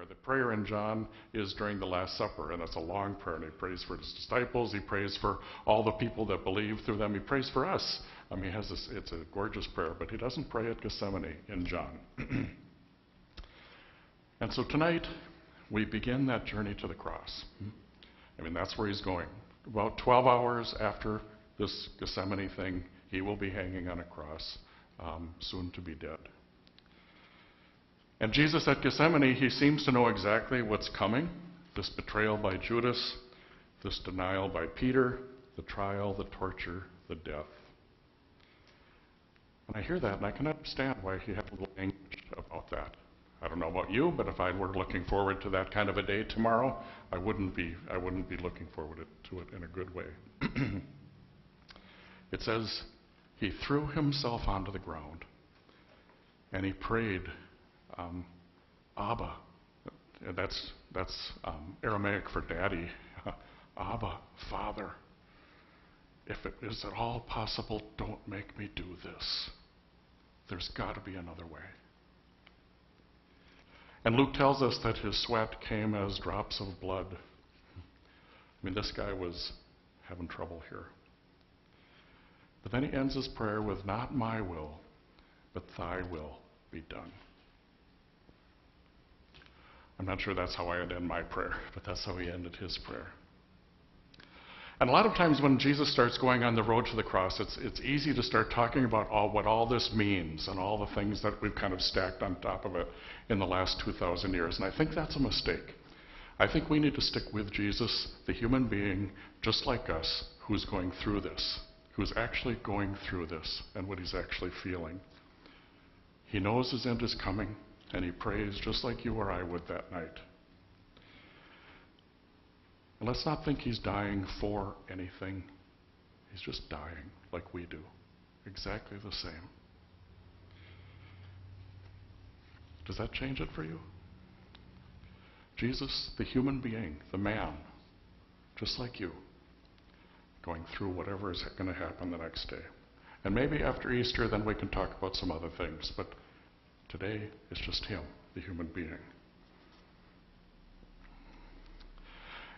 prayer. The prayer in John is during the Last Supper, and it's a long prayer, and he prays for his disciples. He prays for all the people that believe through them. He prays for us. He has this, it's a gorgeous prayer, but he doesn't pray at Gethsemane in John. And so tonight, we begin that journey to the cross. That's where he's going. About 12 hours after this Gethsemane thing, he will be hanging on a cross, soon to be dead. And Jesus at Gethsemane, he seems to know exactly what's coming. This betrayal by Judas, this denial by Peter, the trial, the torture, the death. And I hear that, and I can understand why he had a little anguish about that. I don't know about you, but if I were looking forward to that kind of a day tomorrow, I wouldn't be looking forward to it in a good way. It says, he threw himself onto the ground, and he prayed, Abba. That's Aramaic for daddy. Abba, Father, if it is at all possible, don't make me do this. There's got to be another way. And Luke tells us that his sweat came as drops of blood. This guy was having trouble here. But then he ends his prayer with, not my will, but thy will be done. I'm not sure that's how I'd end my prayer, but that's how he ended his prayer. And a lot of times when Jesus starts going on the road to the cross, it's easy to start talking about what all this means and all the things that we've kind of stacked on top of it in the last 2,000 years. And I think that's a mistake. I think we need to stick with Jesus, the human being, just like us, who's going through this, who's actually going through this and what he's actually feeling. He knows his end is coming, and he prays just like you or I would that night. And let's not think he's dying for anything. He's just dying like we do. Exactly the same. Does that change it for you? Jesus, the human being, the man, just like you, going through whatever is going to happen the next day. And maybe after Easter, then we can talk about some other things. But today, it's just him, the human being.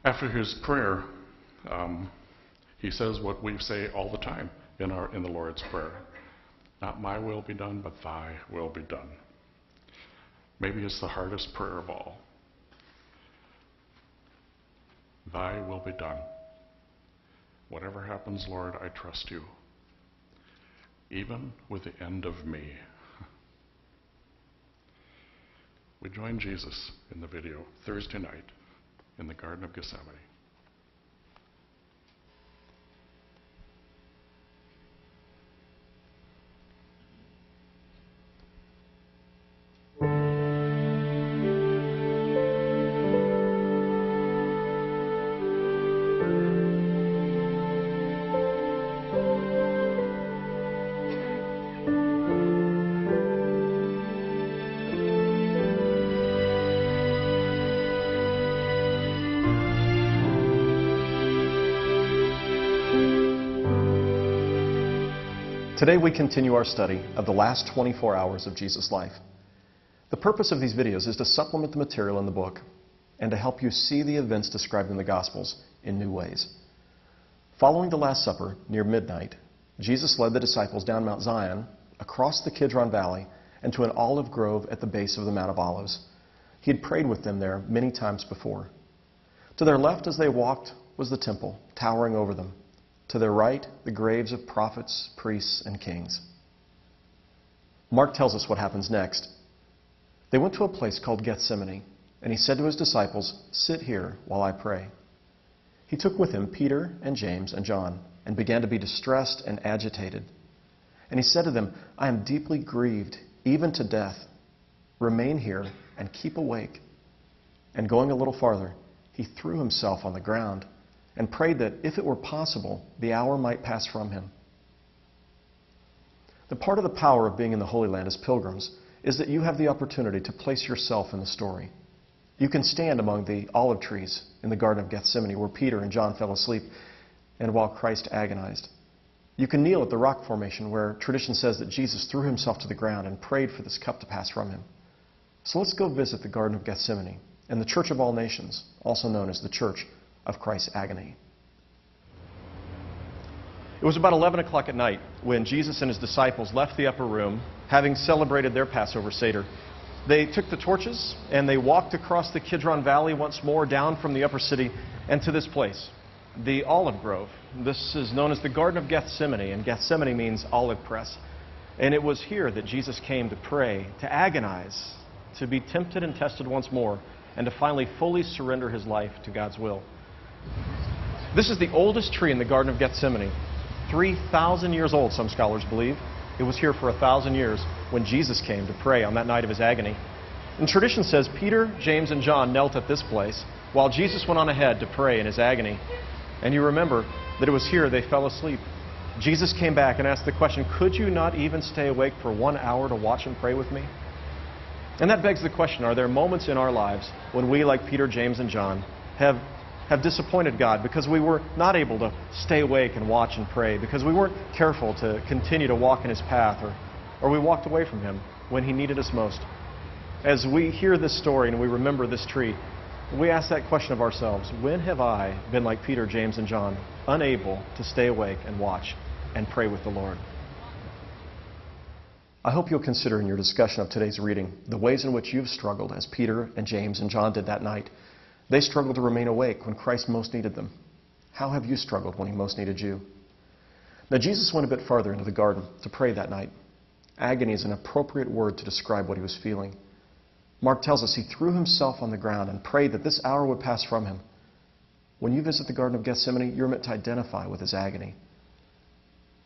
After his prayer, he says what we say all the time in the Lord's Prayer. Not my will be done, but thy will be done. Maybe it's the hardest prayer of all. Thy will be done. Whatever happens, Lord, I trust you. Even with the end of me. We join Jesus in the video Thursday night in the Garden of Gethsemane. Today we continue our study of the last 24 hours of Jesus' life. The purpose of these videos is to supplement the material in the book and to help you see the events described in the Gospels in new ways. Following the Last Supper, near midnight, Jesus led the disciples down Mount Zion, across the Kidron Valley, and to an olive grove at the base of the Mount of Olives. He had prayed with them there many times before. To their left as they walked was the temple, towering over them. To their right, the graves of prophets, priests, and kings. Mark tells us what happens next. They went to a place called Gethsemane, and he said to his disciples, "Sit here while I pray." He took with him Peter and James and John, and began to be distressed and agitated. And he said to them, "I am deeply grieved, even to death. Remain here and keep awake." And going a little farther, he threw himself on the ground and prayed that, if it were possible, the hour might pass from him. The part of the power of being in the Holy Land as pilgrims is that you have the opportunity to place yourself in the story. You can stand among the olive trees in the Garden of Gethsemane where Peter and John fell asleep and while Christ agonized. You can kneel at the rock formation where tradition says that Jesus threw himself to the ground and prayed for this cup to pass from him. So let's go visit the Garden of Gethsemane and the Church of all nations, also known as the Church of Christ's agony. It was about 11 o'clock at night when Jesus and his disciples left the upper room, having celebrated their Passover Seder. They took the torches and they walked across the Kidron Valley once more, down from the upper city and to this place, the olive grove. This is known as the Garden of Gethsemane, and Gethsemane means olive press. And it was here that Jesus came to pray, to agonize, to be tempted and tested once more, and to finally fully surrender his life to God's will. This is the oldest tree in the Garden of Gethsemane, 3,000 years old, some scholars believe. It was here for 1,000 years when Jesus came to pray on that night of his agony. And tradition says Peter, James, and John knelt at this place while Jesus went on ahead to pray in his agony. And you remember that it was here they fell asleep. Jesus came back and asked the question, could you not even stay awake for 1 hour to watch and pray with me? And that begs the question, are there moments in our lives when we, like Peter, James, and John, have disappointed God because we were not able to stay awake and watch and pray, because we weren't careful to continue to walk in his path, or we walked away from him when he needed us most? As we hear this story and we remember this tree, we ask that question of ourselves, when have I been like Peter, James, and John, unable to stay awake and watch and pray with the Lord? I hope you'll consider in your discussion of today's reading the ways in which you've struggled as Peter and James and John did that night. They struggled to remain awake when Christ most needed them. How have you struggled when he most needed you? Now, Jesus went a bit farther into the garden to pray that night. Agony is an appropriate word to describe what he was feeling. Mark tells us he threw himself on the ground and prayed that this hour would pass from him. When you visit the Garden of Gethsemane, you're meant to identify with his agony.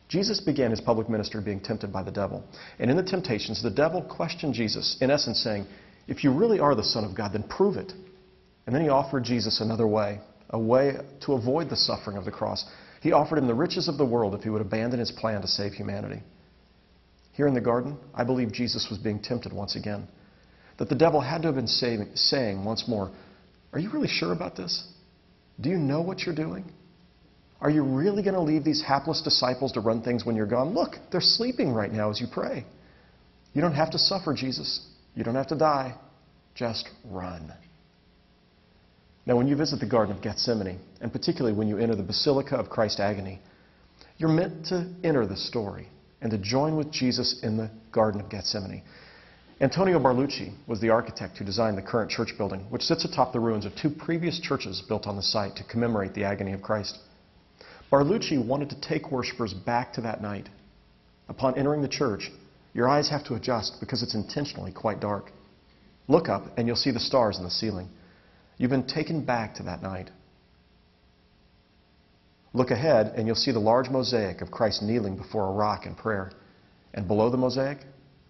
Jesus began his public ministry being tempted by the devil. And in the temptations, the devil questioned Jesus, in essence saying, if you really are the Son of God, then prove it. And then he offered Jesus another way, a way to avoid the suffering of the cross. He offered him the riches of the world if he would abandon his plan to save humanity. Here in the garden, I believe Jesus was being tempted once again. That the devil had to have been saying once more, are you really sure about this? Do you know what you're doing? Are you really going to leave these hapless disciples to run things when you're gone? Look, they're sleeping right now as you pray. You don't have to suffer, Jesus. You don't have to die. Just run. Now, when you visit the Garden of Gethsemane, and particularly when you enter the Basilica of Christ's agony, you're meant to enter the story and to join with Jesus in the Garden of Gethsemane. Antonio Barlucci was the architect who designed the current church building, which sits atop the ruins of 2 previous churches built on the site to commemorate the agony of Christ. Barlucci wanted to take worshipers back to that night. Upon entering the church, your eyes have to adjust because it's intentionally quite dark. Look up and you'll see the stars in the ceiling. You've been taken back to that night. Look ahead and you'll see the large mosaic of Christ kneeling before a rock in prayer. And below the mosaic,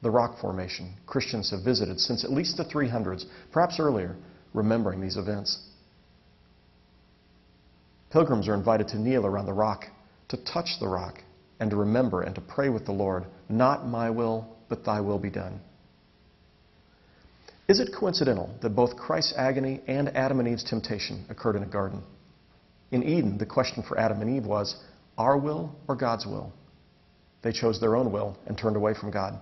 the rock formation Christians have visited since at least the 300s, perhaps earlier, remembering these events. Pilgrims are invited to kneel around the rock, to touch the rock, and to remember and to pray with the Lord, not my will, but thy will be done. Is it coincidental that both Christ's agony and Adam and Eve's temptation occurred in a garden? In Eden, the question for Adam and Eve was, our will or God's will? They chose their own will and turned away from God.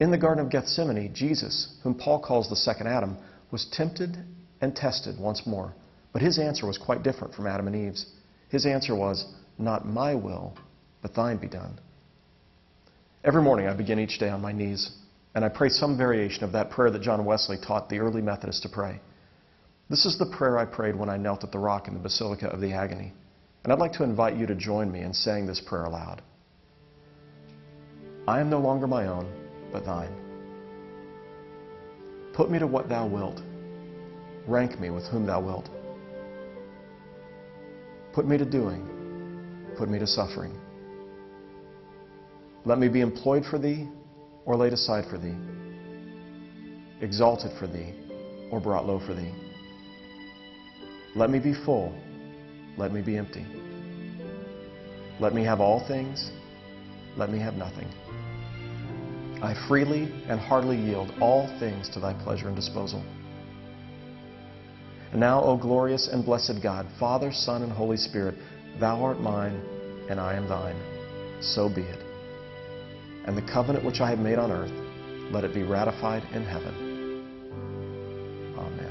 In the Garden of Gethsemane, Jesus, whom Paul calls the second Adam, was tempted and tested once more. But his answer was quite different from Adam and Eve's. His answer was, not my will, but thine be done. Every morning I begin each day on my knees, and I pray some variation of that prayer that John Wesley taught the early Methodists to pray. This is the prayer I prayed when I knelt at the rock in the Basilica of the Agony. And I'd like to invite you to join me in saying this prayer aloud. I am no longer my own, but thine. Put me to what thou wilt. Rank me with whom thou wilt. Put me to doing. Put me to suffering. Let me be employed for thee or laid aside for thee, exalted for thee or brought low for thee. Let me be full. Let me be empty. Let me have all things. Let me have nothing. I freely and heartily yield all things to thy pleasure and disposal. And now, O glorious and blessed God, Father, Son, and Holy Spirit, thou art mine, and I am thine. So be it. And the covenant which I have made on earth, let it be ratified in heaven.